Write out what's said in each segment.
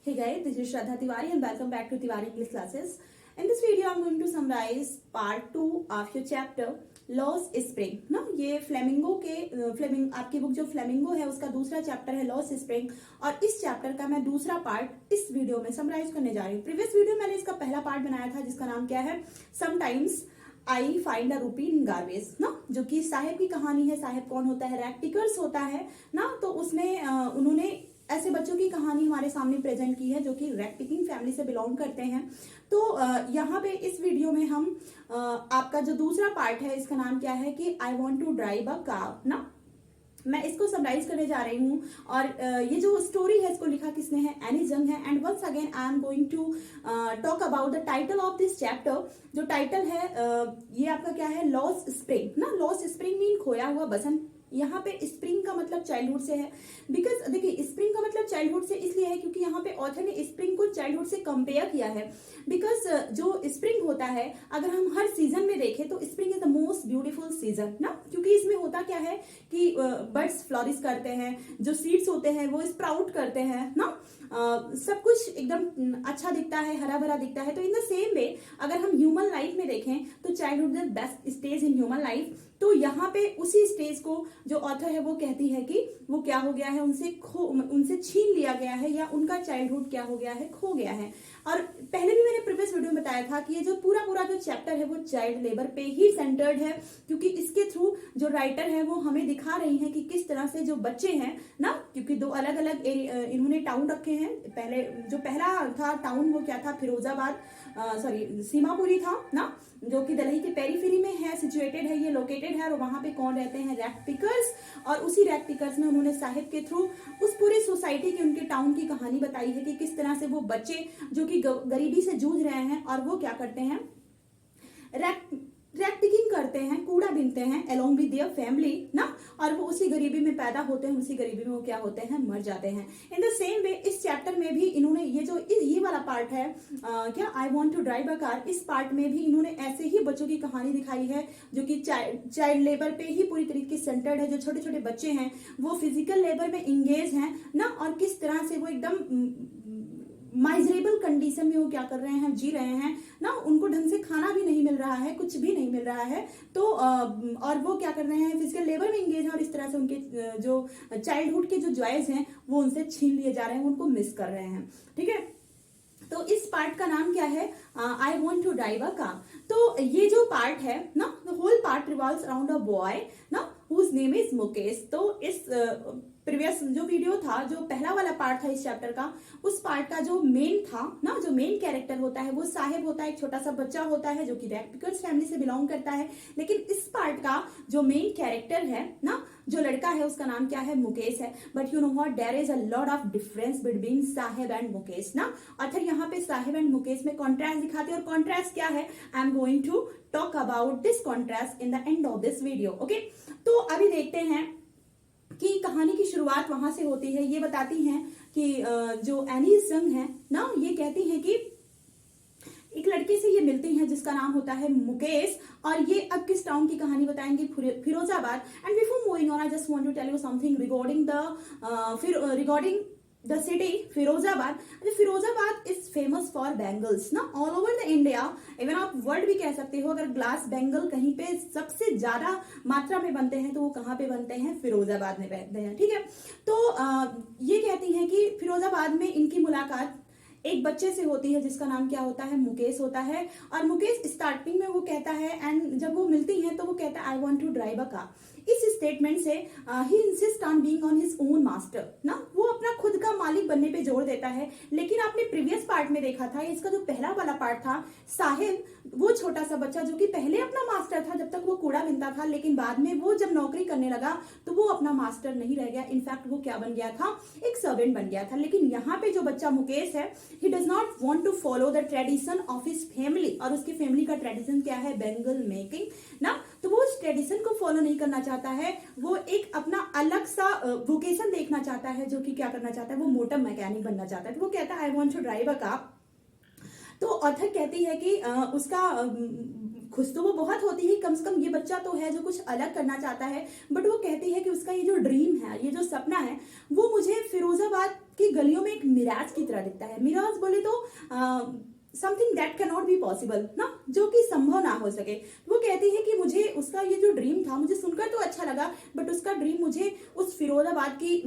Hey guys, this is Shraddha Tiwari and welcome back to Tiwari English Classes. In this video, I'm going to summarize part 2 of your chapter Lost Spring. ना ये flamingo आपकी book जो flamingo है उसका दूसरा chapter है lost spring और इस चैप्टर का मैं दूसरा पार्ट इस वीडियो में समराइज करने जा रही हूँ। प्रीवियस वीडियो मैंने इसका पहला पार्ट बनाया था जिसका नाम क्या है समटाइम्स आई फाइंड अ रूपी इन गार्बेज ना, जो कि साहेब की कहानी है। साहेब कौन होता है? रैग पिकर्स होता है ना। तो उसमें उन्होंने ऐसे बच्चों की कहानी हमारे सामने प्रेजेंट की है जो कि रैग पिकिंग फैमिली से बिलोंग करते हैं। तो यहाँ पे इस वीडियो में हम आपका जो दूसरा पार्ट है इसका नाम क्या है कि I want to drive a car ना, मैं इसको समराइज करने जा रही हूँ। और ये जो स्टोरी है इसको लिखा किसने है? एनी जंग है। And once again I am going to talk about the title of this chapter. जो टाइटल है ये आपका क्या है? लॉस्ट स्प्रिंग ना। लॉस्ट स्प्रिंग मीन खोया हुआ बसंत। यहाँ पे स्प्रिंग का मतलब चाइल्डहुड से है। बिकॉज देखिए स्प्रिंग का मतलब चाइल्डहुड से इसलिए है क्योंकि यहाँ पे ऑथर ने स्प्रिंग को चाइल्डहुड से कंपेयर किया है। बिकॉज जो स्प्रिंग होता है अगर हम हर सीजन में देखें तो spring is the most beautiful season ना, क्योंकि इसमें होता क्या है कि बर्ड्स फ्लोरिश करते हैं, जो सीड्स होते हैं वो स्प्राउट करते हैं ना, सब कुछ एकदम अच्छा दिखता है, हरा भरा दिखता है। तो इन द सेम वे अगर हम ह्यूमन लाइफ में देखें तो childhood is best stage in human life. तो यहाँ पे उसी स्टेज को जो ऑथर है वो कहती है कि वो क्या हो गया है, उनसे छीन लिया गया है या उनका चाइल्डहुड क्या हो गया है? खो गया है। और पहले भी मैंने प्रीवियस वीडियो में बताया था कि ये जो पूरा जो चैप्टर है वो चाइल्ड लेबर पे ही सेंटर्ड है, क्योंकि इसके थ्रू जो राइटर है वो हमें दिखा रही है कि किस तरह से जो बच्चे हैं ना, क्योंकि दो अलग अलग इन्होंने टाउन रखे हैं। पहले जो पहला था टाउन वो क्या था? फिरोजाबाद सीमापुरी था ना, जो कि दिल्ली के पेरीफेरी में है, सिचुएटेड है, ये लोकेटेड है। और वहां पे कौन रहते हैं? Rag pickers. और उसी रैग पिकर्स में उन्होंने साहिब के थ्रू उस पूरे सोसाइटी की, उनके टाउन की कहानी बताई है कि किस तरह से वो बच्चे जो कि गरीबी से जूझ रहे हैं और वो क्या करते हैं? रैग पिकिंग करते हैं, कूड़ा बीनते हैं अलोंग विद देयर फैमिली ना, और वो उसी गरीबी में पैदा होते हैं, उसी गरीबी में वो क्या होते हैं? मर जाते हैं। इन द सेम वे इस चैप्टर में भी इन्होंने ये वाला पार्ट है क्या I want to drive a car, इस पार्ट में भी इन्होंने ऐसे ही बच्चों की कहानी दिखाई है जो कि चाइल्ड लेबर पे ही पूरी तरीके से सेंटर्ड है। जो छोटे छोटे बच्चे हैं वो फिजिकल लेबर में इंगेज हैं ना, और किस तरह से वो एकदम माइजरेबल कंडीशन में वो क्या कर रहे हैं? जी रहे हैं ना। उनको ढंग से खाना भी नहीं मिल रहा है, कुछ भी नहीं मिल रहा है। तो और वो क्या कर रहे हैं? फिजिकल लेबर में इंगेज हैं और इस तरह से उनके जो चाइल्डहुड के जो जॉयज हैं वो उनसे छीन लिए जा रहे हैं, उनको मिस कर रहे हैं। ठीक है, तो इस पार्ट का नाम क्या है? I want to drive a car. तो ये जो पार्ट है ना, the whole part revolves around a boy ना हुज नेम इज मुकेश। तो इस प्रीवियस जो वीडियो था, जो पहला वाला पार्ट था इस चैप्टर का, उस पार्ट का जो मेन था ना, जो मेन कैरेक्टर होता है वो साहिब होता है, एक छोटा सा बच्चा होता है जो कि रैग पिकर्स फैमिली से बिलोंग करता है। लेकिन इस पार्ट का जो मेन कैरेक्टर है ना, जो लड़का है उसका नाम क्या है? मुकेश है। But you know what, there is a lot of difference between Saheb and Mukesh ना। ऑथर यहाँ पे साहिब एंड मुकेश में कॉन्ट्रास्ट दिखाते हैं, और कॉन्ट्रास्ट क्या है? I am going to talk about this contrast in the end of this video. Okay, तो अभी देखते हैं कि कहानी की शुरुआत वहां से होती है। ये बताती हैं कि जो एनी जंग है ना, ये कहती हैं कि एक लड़के से ये मिलती हैं जिसका नाम होता है मुकेश, और ये अब किस टाउन की कहानी बताएंगे? Firozabad. And before moving on I just want to tell you something regarding the city Firozabad. Firozabad is famous for bangles ना, all over the India, even आप वर्ल्ड भी कह सकते हो। अगर ग्लास बैंगल कहीं पे सबसे ज्यादा मात्रा में बनते हैं तो वो कहाँ पे बनते हैं? फिरोजाबाद में बनते हैं। ठीक है, तो ये कहती हैं कि फिरोजाबाद में इनकी मुलाकात एक बच्चे से होती है जिसका नाम क्या होता है? मुकेश होता है। और मुकेश स्टार्टिंग में वो कहता है, एंड जब वो मिलती हैं तो वो कहता है I want to drive a car. इस स्टेटमेंट से ही insist on being on his own master ना, वो अपना खुद का मालिक बनने पे जोर देता है। लेकिन आपने प्रीवियस पार्ट में देखा था, इसका जो पहला वाला पार्ट था, साहिब वो छोटा सा बच्चा जो कि पहले अपना मास्टर था जब तक वो कूड़ा बिनता था, लेकिन बाद में वो जब नौकरी करने लगा तो वो अपना मास्टर नहीं रह गया। इनफैक्ट वो क्या बन गया था? एक सर्वेंट बन गया था। लेकिन यहाँ पे जो बच्चा मुकेश है, he does not want to follow the tradition of his family. और उसकी फैमिली का ट्रेडिशन क्या है? बैंगल मेकिंग ना। तो वो उस ट्रेडिशन को फॉलो नहीं करना चाहता है, वो एक अपना अलग सा वोकेशन देखना चाहता है, जो कि क्या करना चाहता है? वो मोटर मैकेनिक बनना चाहता है। तो वो कहता है I want to drive a car. तो ऑथर कहती है कि उसका खुश तो वो बहुत होती है, कम से कम ये बच्चा तो है जो कुछ अलग करना चाहता है। बट वो कहती है कि उसका ये जो ड्रीम है, ये जो सपना है, वो मुझे फिरोजाबाद कि गलियों में एक मिराज की तरह दिखता है। मिराज बोले तो something that can not be possible ना, जो कि संभव ना हो सके। वो कहती है कि मुझे उसका ये जो ड्रीम था, मुझे सुनकर तो अच्छा लगा, बट उसका ड्रीम मुझे उस फिरोजाबाद की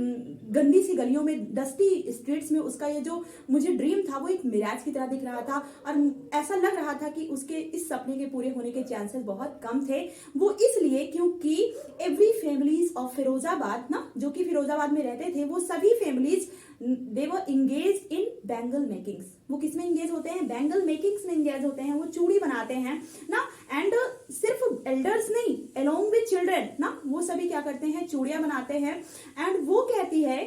गंदी सी गलियों में, डस्टी स्ट्रीट्स में, उसका ये जो मुझे ड्रीम था वो एक मिराज की तरह दिख रहा था, और ऐसा लग रहा था कि उसके इस सपने के पूरे होने के चांसेस बहुत कम थे। वो इसलिए क्योंकि एवरी फैमिलीज ऑफ फिरोजाबाद ना, जो कि फिरोजाबाद में रहते थे, वो सभी families they were engage in bangle makings. वो किसमें इंगेज होते हैं? बैंगल मेकिंग्स में इंगेज होते हैं। वो चूड़ी बनाते हैं ना, एंड सिर्फ एल्डर्स नहीं, अलोंग विद चिल्ड्रन ना, वो सभी क्या करते हैं? चूड़ियां बनाते हैं। एंड वो कहती है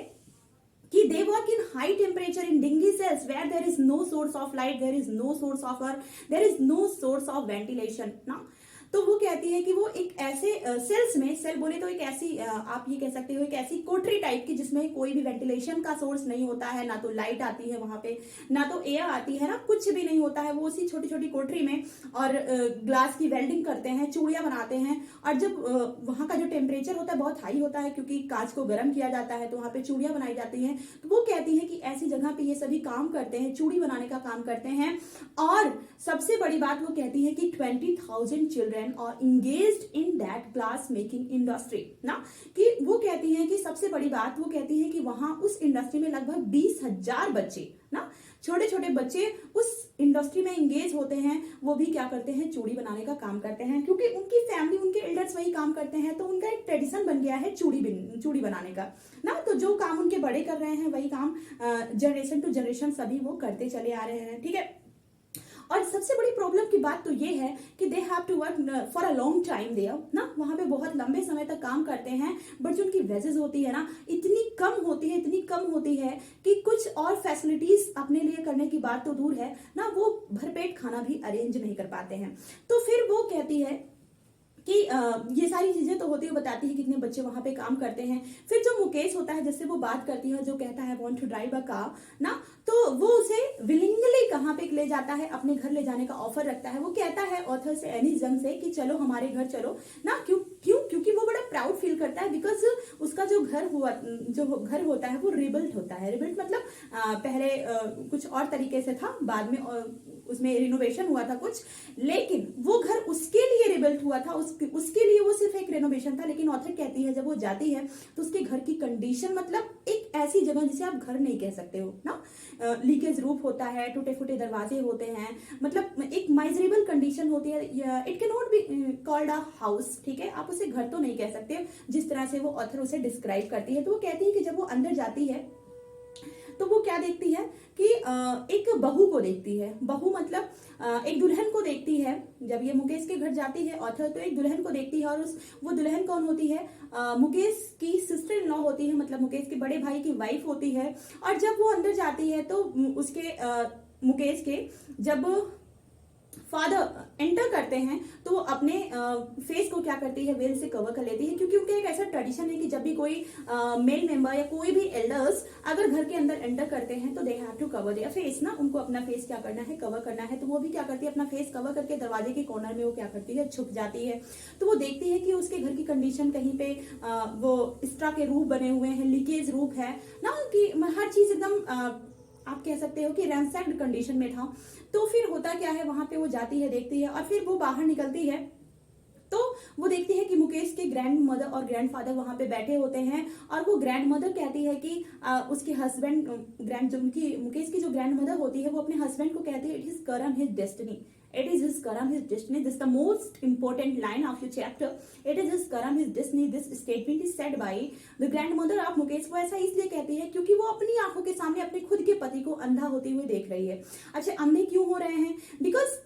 कि they work in high temperature in dingy cells where there is no source of light, there is no source of air, there is no source of ventilation ना। तो वो कहती है कि वो एक ऐसे सेल्स में, सेल बोले तो एक ऐसी आप ये कह सकते हो एक ऐसी कोठरी टाइप की जिसमें कोई भी वेंटिलेशन का सोर्स नहीं होता है, ना तो लाइट आती है वहां पे, ना तो एयर आती है, ना कुछ भी नहीं होता है। वो उसी छोटी छोटी कोठरी में और ग्लास की वेल्डिंग करते हैं, चूड़ियां बनाते हैं। और जब वहां का जो टेम्परेचर होता है बहुत हाई होता है, क्योंकि कांच को गर्म किया जाता है, तो वहां पे चूड़ियां बनाई जाती हैं। तो वो कहती है कि ऐसी जगह पे ये सभी काम करते हैं, चूड़ी बनाने का काम करते हैं। और सबसे बड़ी बात वो कहती है कि 20,000 चिल्ड्रन और engaged in that glass making industry ना, कि वो कहती हैं कि सबसे बड़ी बात वो कहती है कि वहां उस इंडस्ट्री में लगभग 20,000 बच्चे ना, छोटे छोटे बच्चे उस इंडस्ट्री में इंगेज होते हैं। वो भी क्या करते हैं? चूड़ी बनाने का काम करते हैं, क्योंकि उनकी फैमिली, उनके एल्डर्स वही काम करते हैं, तो उनका एक ट्रेडिशन बन गया है चूड़ी बनाने का ना। तो जो काम उनके बड़े कर रहे हैं वही काम जनरेशन टू जनरेशन सभी वो करते चले आ रहे हैं, ठीक है। और सबसे बड़ी प्रॉब्लम की बात तो ये है कि they have to work for a long time there ना, वहां पे बहुत लंबे समय तक काम करते हैं, बट जो उनकी वेजेस होती है ना, इतनी कम होती है, इतनी कम होती है कि कुछ और फैसिलिटीज अपने लिए करने की बात तो दूर है ना, वो भरपेट खाना भी अरेंज नहीं कर पाते हैं। तो फिर वो कहती है कि ये सारी चीजें तो होती है, बताती है कितने बच्चे वहां पे काम करते हैं। फिर जो मुकेश होता है, जिससे वो बात करती है, जो कहता है want to drive a car ना, तो वो उसे विलिंगली कहाँ पे ले जाता है? अपने घर ले जाने का ऑफर रखता है। वो कहता है ऑथर से, एनी जंग से, कि चलो हमारे घर चलो ना। क्यों क्यों क्योंकि वो बड़ा प्राउड फील करता है, बिकॉज उसका जो घर होता है वो रिबिल्ट होता है। रिबिल्ट मतलब पहले कुछ और तरीके से था, बाद में उसमें रिनोवेशन हुआ था कुछ, लेकिन वो घर उसके लिए रिबिल्ट हुआ था, उसके लिए वो सिर्फ एक रेनोवेशन था। लेकिन ऑथर कहती है जब वो जाती है तो उसके घर की कंडीशन, मतलब एक ऐसी जगह जिसे आप घर नहीं कह सकते हो ना, लीकेज रूफ होता है, टूटे फूटे दरवाजे होते हैं, मतलब एक माइजरेबल कंडीशन होती है। It can not be called a house, ठीक है, आप उसे घर तो नहीं कह सकते, जिस तरह से वो ऑथर उसे डिस्क्राइब करती है। तो वो कहती है कि जब वो अंदर जाती है तो वो क्या देखती है कि एक बहू को देखती है। बहू मतलब एक दुल्हन को देखती है। जब ये मुकेश के घर जाती है ऑथर, तो एक दुल्हन को देखती है, और वो दुल्हन कौन होती है? मुकेश की सिस्टर इन लॉ होती है, मतलब मुकेश के बड़े भाई की वाइफ होती है। और जब वो अंदर जाती है तो उसके मुकेश के जब फादर एंटर करते हैं तो वो अपने फेस को क्या करती है? वेल से कवर कर लेती है, क्योंकि उनका एक ऐसा ट्रेडिशन है कि जब भी कोई मेल मेंबर या कोई भी एल्डर्स अगर घर के अंदर एंटर करते हैं तो they have to cover their face ना, उनको अपना फेस क्या करना है? कवर करना है। तो वो भी क्या करती है? अपना फेस कवर करके दरवाजे के कॉर्नर में वो क्या करती है? छुप जाती है। तो वो देखती है कि उसके घर की कंडीशन कहीं पे वो इस तरह के रूफ बने हुए हैं, लीकेज रूफ है ना, कि हर चीज एकदम आप कह सकते हो कि रैंसैक्ड कंडीशन में था। तो फिर होता क्या है, वहां पे वो जाती है, देखती है, और फिर वो बाहर निकलती है तो वो देखती है कि मुकेश के ग्रैंड मदर और ग्रैंड फादर वहां पे बैठे होते हैं। और वो ग्रैंड मदर कहती है कि उसके हस्बैंड, मुकेश की जो ग्रैंड मदर होती है, वो अपने हस्बैंड को कहती है, इट इज करम his destiny, it is his karam his destiny. This is the most important line of your chapter. It is his karam his destiny. This statement is said by the grandmother of Mukesh. वो ऐसा इसलिए कहती है क्योंकि वो अपनी आंखों के सामने अपने खुद के पति को अंधा होते हुए देख रही है। अच्छा, अंधे क्यों हो रहे हैं? बिकॉज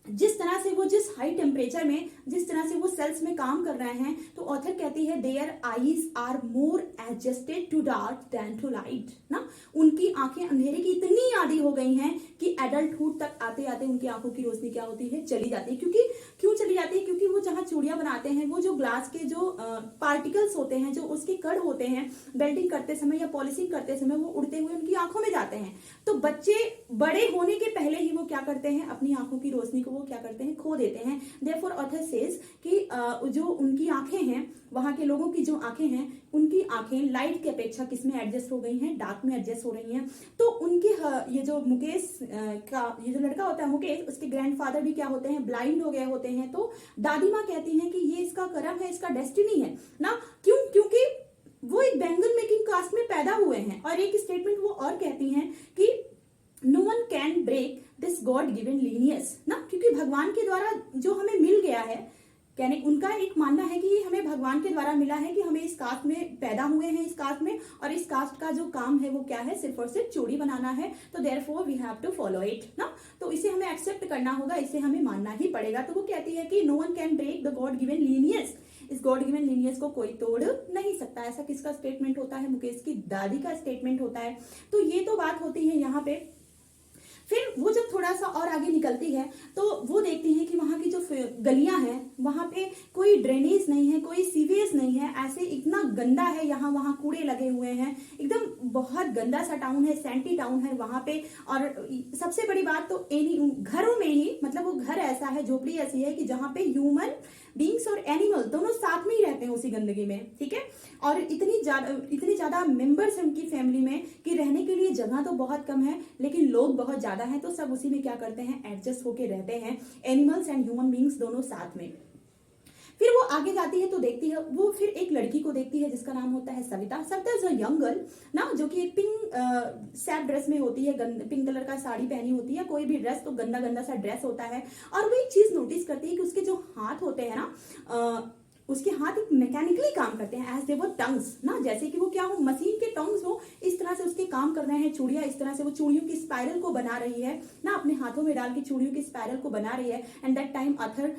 जिस तरह से वो, जिस हाई टेम्परेचर में, जिस तरह से वो सेल्स में काम कर रहे हैं, तो ऑथर कहती है their eyes are more adjusted to dark than to light ना, उनकी आंखें अंधेरे की इतनी आदी हो गई हैं कि एडल्टहुड तक आते आते उनकी आंखों की रोशनी क्या होती है? चली जाती है। क्योंकि क्यों चली जाती है? क्योंकि वो जहां चूड़ियां बनाते हैं, वो जो ग्लास के जो पार्टिकल्स होते हैं, जो उसके कण होते हैं, बेल्डिंग करते समय या पॉलिशिंग करते समय वो उड़ते हुए उनकी आंखों में जाते हैं। तो बच्चे बड़े होने के पहले ही वो क्या करते हैं? अपनी आंखों की रोशनी को वो क्या करते हैं, खो देते हैं। देयरफॉर ऑथर सेज कि जो उनकी आंखें हैं, वहां के लोगों की जो आंखें हैं, उनकी आंखें लाइट की अपेक्षा किसमें एडजस्ट हो गई हैं, डार्क में एडजस्ट हो रही हैं। तो उनके ये जो मुकेश का ये जो लड़का होता है मुकेश, उसके ग्रैंडफादर भी क्या होते हैं, ब्लाइंड हो गए होते हैं। तो दादी माँ कहती हैं कि ये इसका कर्म है, इसका डेस्टिनी है ना। क्यों? क्योंकि वो एक बैंगल मेकिंग कास्ट में पैदा हुए हैं। और एक स्टेटमेंट वो और कहती हैं कि no one can break this god given lineage ना, क्योंकि भगवान के द्वारा जो हमें मिल गया है, कहने उनका एक मानना है कि ये हमें भगवान के द्वारा मिला है, कि हमें इस कास्ट में पैदा हुए हैं, इस कास्ट में, और इस कास्ट का जो काम है वो क्या है, सिर्फ और सिर्फ चूड़ी बनाना है। तो therefore we have to follow it ना, तो इसे हमें एक्सेप्ट करना होगा, इसे हमें मानना ही पड़ेगा। तो वो कहती है कि no one can break the god given lineage, इस गॉड गिवन लीनियस को कोई तोड़ नहीं सकता। ऐसा किसका स्टेटमेंट होता है, मुकेश की दादी का स्टेटमेंट होता है। तो ये तो बात होती है यहाँ पे। फिर वो जब थोड़ा सा और आगे निकलती है तो वो देखती है कि वहां की जो गलियां हैं, वहां पे कोई ड्रेनेज नहीं है, कोई सीवेज नहीं है, ऐसे इतना गंदा है, यहाँ वहां कूड़े लगे हुए हैं, एकदम बहुत गंदा सा टाउन है, सैंटी टाउन है वहां पे। और सबसे बड़ी बात तो घरों में ही, मतलब वो घर ऐसा है, झोपड़ी ऐसी है कि जहां पे ह्यूमन बींग्स और एनिमल दोनों साथ में ही रहते हैं उसी गंदगी में, ठीक है। और इतनी ज्यादा मेंबर्स हैं उनकी फैमिली में कि रहने के लिए जगह तो बहुत कम है, लेकिन लोग बहुत ज्यादा हैं, तो सब उसी में क्या करते हैं, एडजस्ट होके रहते हैं, एनिमल्स एंड ह्यूमन बींग्स दोनों साथ में। फिर वो आगे जाती है तो देखती है, वो फिर एक लड़की को देखती है जिसका नाम होता है Savita. Savita is a young girl ना, जो कि एक पिंक सैप ड्रेस में होती है, पिंक कलर का साड़ी पहनी होती है, कोई भी ड्रेस तो गंदा गंदा सा ड्रेस होता है। और वो एक चीज नोटिस करती है कि उसके जो हाथ होते हैं ना, उसके हाथ एक मैकेनिकली काम करते हैं, एज दे वर टंग्स ना, जैसे कि वो क्या हो, मशीन के टंग्स हो, इस तरह से उसके काम कर रहे हैं। चूड़ियां इस तरह से वो चूड़ियों की स्पाइरल को बना रही है ना, अपने हाथों में डाल के चूड़ियों की स्पाइरल को बना रही है। And that time author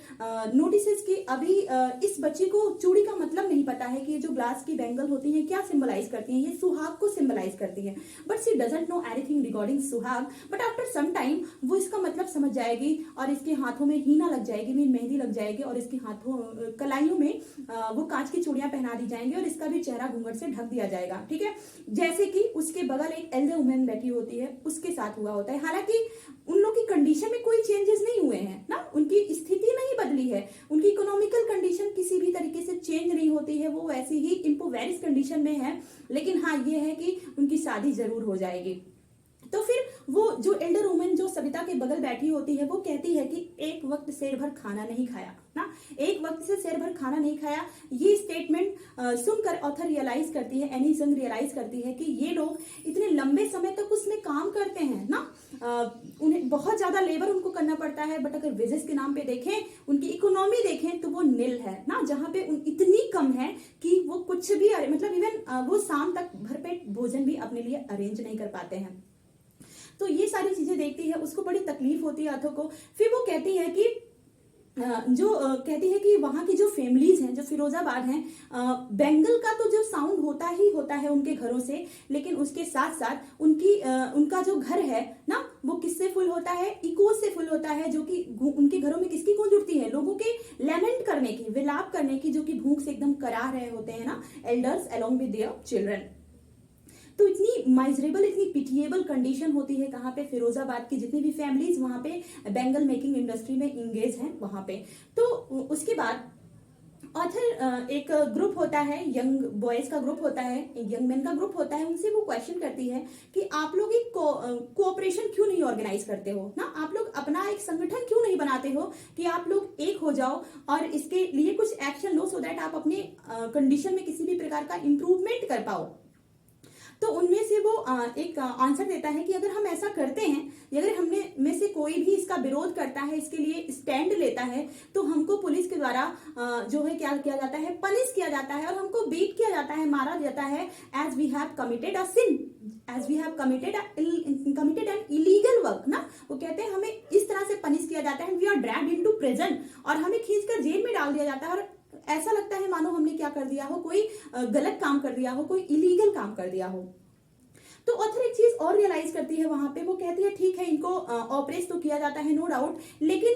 notices कि अभी इस बच्ची को चूड़ी का मतलब नहीं पता है कि ये जो ग्लास की बैंगल होती है क्या सिंबलाइज करती हैं, ये सुहाग को सिंबलाइज करती है। But she doesn't know anything regarding सुहाग। बट आफ्टर सम टाइम वो इसका मतलब समझ जाएगी, और इसके हाथों में हीना लग जाएगी, मेहंदी लग जाएगी, और इसके हाथों कलाइयों में वो कांच की चूड़ियां पहना दी जाएंगी, और इसका भी चेहरा घूंघट से ढक दिया जाएगा, ठीक है। जैसे कि उसके बगल एक एल्डर वुमेन बैठी होती है, उसके साथ हुआ होता है। हालांकि उन लोग की कंडीशन में कोई चेंजेस नहीं हुए हैं ना, उनकी स्थिति नहीं बदली है, उनकी इकोनॉमिकल कंडीशन किसी भी तरीके से चेंज नहीं होती है, वो वैसी ही इम्पोवेरिश कंडीशन में है। लेकिन हाँ, ये है कि उनकी शादी जरूर हो जाएगी। तो फिर वो जो एल्डर वुमेन जो सविता के बगल बैठी होती है, वो कहती है कि एक वक्त शेर भर खाना नहीं खाया ना, एक वक्त से शेर भर खाना नहीं खाया। ये स्टेटमेंट सुनकर ऑथर रियलाइज करती है, एनी जंग रियलाइज करती है कि ये लोग इतने लंबे समय तक उसमें काम करते हैं ना, उन्हें बहुत ज्यादा लेबर उनको करना पड़ता है। बट अगर वेजेस के नाम पे देखें, उनकी इकोनॉमी देखें तो वो नील है ना, जहां पे इतनी कम है कि वो कुछ भी मतलब इवन वो शाम तक भरपेट भोजन भी अपने लिए अरेंज नहीं कर पाते हैं। तो ये सारी चीजें देखती है, उसको बड़ी तकलीफ होती है ऑथर को। फिर वो कहती है कि कहती है कि वहां की जो फैमिलीज हैं, जो फिरोजाबाद हैं, बेंगल का तो जो साउंड होता ही होता है उनके घरों से, लेकिन उसके साथ साथ उनका जो घर है ना, वो किससे फुल होता है, इको से फुल होता है, जो कि उनके घरों में किसकी गूंज उठती है, लोगों के लेमेंट करने की, विलाप करने की, जो कि भूख से एकदम करा रहे होते हैं ना, elders along with their children. तो इतनी माइजरेबल, इतनी पिटिएबल कंडीशन होती है कहाँ पे, फिरोजाबाद की जितनी भी फैमिलीज वहां पे बेंगल मेकिंग इंडस्ट्री में इंगेज हैं वहां पे। तो उसके बाद ऑथर एक ग्रुप होता है, यंग बॉयज का ग्रुप होता है, यंग मैन का ग्रुप होता है, उनसे वो क्वेश्चन करती है कि आप लोग एक कोऑपरेशन क्यों नहीं ऑर्गेनाइज करते हो ना, आप लोग अपना एक संगठन क्यों नहीं बनाते हो कि आप लोग एक हो जाओ और इसके लिए कुछ एक्शन लो, सो दैट आप अपने कंडीशन में किसी भी प्रकार का इंप्रूवमेंट कर पाओ। तो उनमें से वो एक आंसर देता है कि अगर हम ऐसा करते हैं, अगर हमने में से कोई भी इसका विरोध करता है, इसके लिए स्टैंड लेता है, तो हमको पुलिस के द्वारा जो है क्या किया जाता है, पनिश किया जाता है, और हमको बीट किया जाता है, मारा जाता है, as we have committed a sin, as we have committed an illegal work ना। वो कहते हैं हमें इस तरह से पनिश किया जाता है, we are dragged into prison, और हमें खींचकर जेल में डाल दिया जाता है, और ऐसा लगता है मानो हमने क्या कर दिया हो, कोई गलत काम कर दिया हो, कोई इलीगल काम कर दिया हो। तो ऑथर एक चीज और रियलाइज करती है वहां पे, वो कहती है ठीक है इनको ऑपरेट तो किया जाता है नो डाउट, लेकिन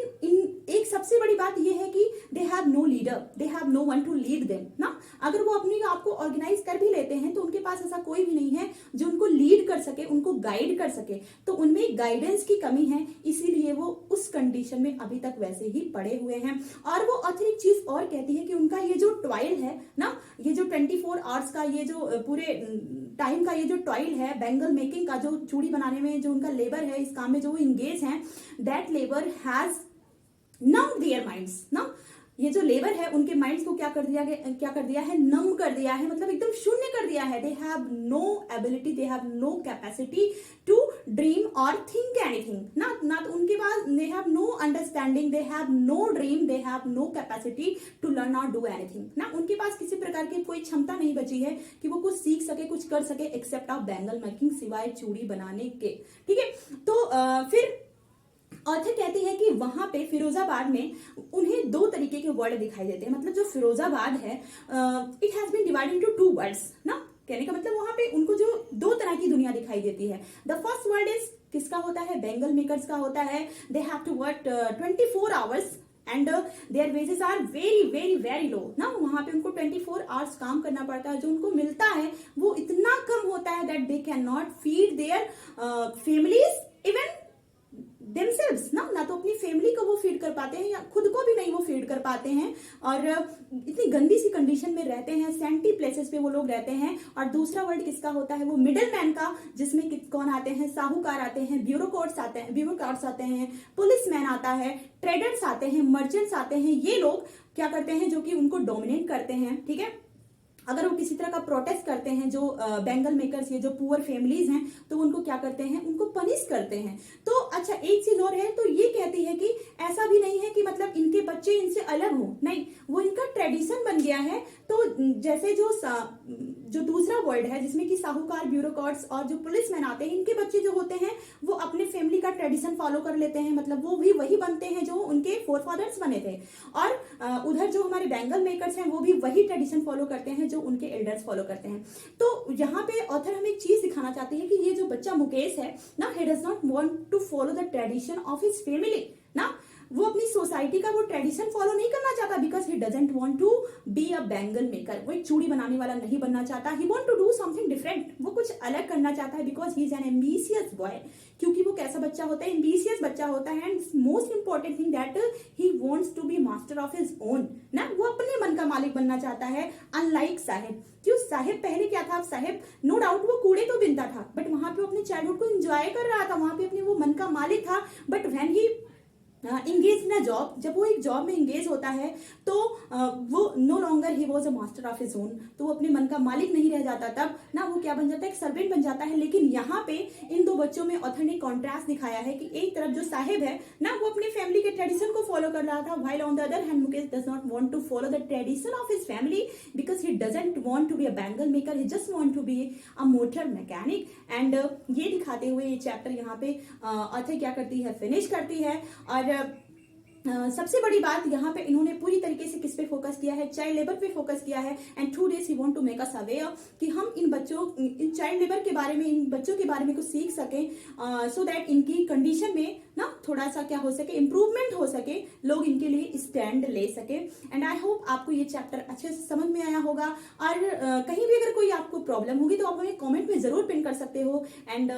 एक सबसे बड़ी बात ये है कि they have no leader, they have no one to lead them ना। अगर वो अपनी आप को ऑर्गेनाइज कर भी लेते हैं तो उनके पास ऐसा कोई भी नहीं है जो उनको लीड कर सके, उनको गाइड कर सके, तो उनमें गाइडेंस की कमी है, इसीलिए वो उस कंडीशन में अभी तक वैसे ही पड़े हुए हैं। और वो ऑथर एक चीज और कहती है कि उनका ये जो टॉयल है ना, ये जो 24 आवर्स का ये जो पूरे टाइम का ये जो टॉयल है बैंगल मेकिंग का, जो चूड़ी बनाने में जो उनका लेबर है, इस काम में जो वो इंगेज हैं, that labour has numb their minds ना। ये जो लेबर है उनके माइंड्स को क्या कर दिया है, नम कर दिया है, मतलब एकदम शून्य कर दिया है। They have no ability, they have no capacity to dream और थिंक एनीथिंग ना तो उनके पास they have no understanding, they have no dream, they have no capacity to learn और डू एनीथिंग ना। उनके पास किसी प्रकार की कोई क्षमता नहीं बची है कि वो कुछ सीख सके, कुछ कर सके एक्सेप्ट ऑफ बैंगल मेकिंग, सिवाय चूड़ी बनाने के। ठीक है, तो फिर ऑथर कहती है कि वहां पे फिरोजाबाद में उन्हें दो तरीके के वर्ड दिखाई देते हैं, मतलब जो फिरोजाबाद है it has been divided into two words ना। कहने का मतलब वहां पे उनको जो दो तरह की दुनिया दिखाई देती है। द फर्स्ट वर्ड इज किसका होता है, बैंगल मेकर्स का होता है। They have to work 24 hours and their wages are very very very low ना। वहां पे उनको 24 आवर्स काम करना पड़ता है, जो उनको मिलता है वो इतना कम होता है that they can not feed their families even themselves ना तो अपनी फैमिली को वो फीड कर पाते हैं या खुद को भी नहीं वो फीड कर पाते हैं, और इतनी गंदी सी कंडीशन में रहते हैं, सैंटी प्लेसेस पे वो लोग रहते हैं। और दूसरा वर्ड किसका होता है, वो मिडिल मैन का, जिसमें कौन आते हैं, साहूकार आते हैं, ब्यूरोक्रेट्स आते हैं, पुलिस मैन आता है, ट्रेडर्स आते हैं, मर्चेंट्स आते हैं। ये लोग क्या करते हैं, जो कि उनको डोमिनेट करते हैं। ठीक है, अगर वो किसी तरह का प्रोटेस्ट करते हैं, जो बैंगल मेकर्स, ये जो पुअर फैमिलीज हैं, तो उनको क्या करते हैं, उनको पनिश करते हैं। तो अच्छा एक चीज और है, तो ये कहती है कि ऐसा भी नहीं है कि मतलब इनके बच्चे इनसे अलग हो, नहीं, वो इनका ट्रेडिशन बन गया है। तो जैसे जो दूसरा वर्ड है जिसमें कि साहूकार, ब्यूरोक्रेट्स और जो पुलिसमैन आते हैं, इनके बच्चे जो होते हैं वो अपने फैमिली का ट्रेडिशन फॉलो कर लेते हैं, मतलब वो भी वही बनते हैं जो उनके फोरफादर्स बने थे। और उधर जो हमारे बैंगल मेकर्स हैं वो भी वही ट्रेडिशन फॉलो करते हैं जो उनके एल्डर्स फॉलो करते हैं। तो यहाँ पे ऑथर हमें एक चीज दिखाना चाहती है कि ये जो बच्चा मुकेश है ना, he does not want to follow the tradition of his family ना। वो अपनी सोसाइटी का वो ट्रेडिशन फॉलो नहीं करना चाहता, because he doesn't want to be a bangle maker. वो एक चूड़ी बनाने वाला नहीं बनना चाहता। He want to do something different, वो कुछ अलग करना चाहता है, because he is an ambitious boy. क्योंकि वो कैसा बच्चा होता है, एम्बिशियस बच्चा होता है। And most important thing that he wants to be master of his own ना। वो अपने मन का मालिक बनना चाहता है, अनलाइक साहिब। क्यों, साहिब पहले क्या था, साहिब नो डाउट वो कूड़े तो बिनता था, बट वहां पे अपने चाइल्डहुड को एंजॉय कर रहा था, वहां पे अपने वो मन का मालिक था। But when he engage in a job, जब वो एक जॉब में इंगेज होता है तो वो no longer he was a master of his own, तो वो अपने मन का मालिक नहीं रह जाता, तब ना वो क्या बन जाता है, एक सर्वेंट बन जाता है। लेकिन यहाँ पे इन दो बच्चों में ऑथर ने कॉन्ट्रास्ट दिखाया है कि एक तरफ जो साहिब है ना, वो अपने फैमिली के ट्रेडिशन को फॉलो कर रहा था, while on the other hand Mukesh does not want to follow the tradition of his family, because he doesn't want to be a bangle maker, he just want to be a motor mechanic. And ये दिखाते हुए ये chapter यहाँ पे author क्या करती है, finish करती है। और सबसे बड़ी बात यहाँ पे इन्होंने पूरी तरीके से किस पे फोकस किया है, चाइल्ड लेबर पे फोकस किया है। And through this he want to make us aware कि हम इन चाइल्ड लेबर के बारे में, इन बच्चों के बारे में कुछ सीख सकें, सो दैट इनकी कंडीशन में ना थोड़ा सा क्या हो सके, इंप्रूवमेंट हो सके, लोग इनके लिए स्टैंड ले सके। एंड आई होप आपको ये चैप्टर अच्छे से समझ में आया होगा। और कहीं भी अगर कोई आपको प्रॉब्लम होगी तो आप हमें कॉमेंट में जरूर पिन कर सकते हो। एंड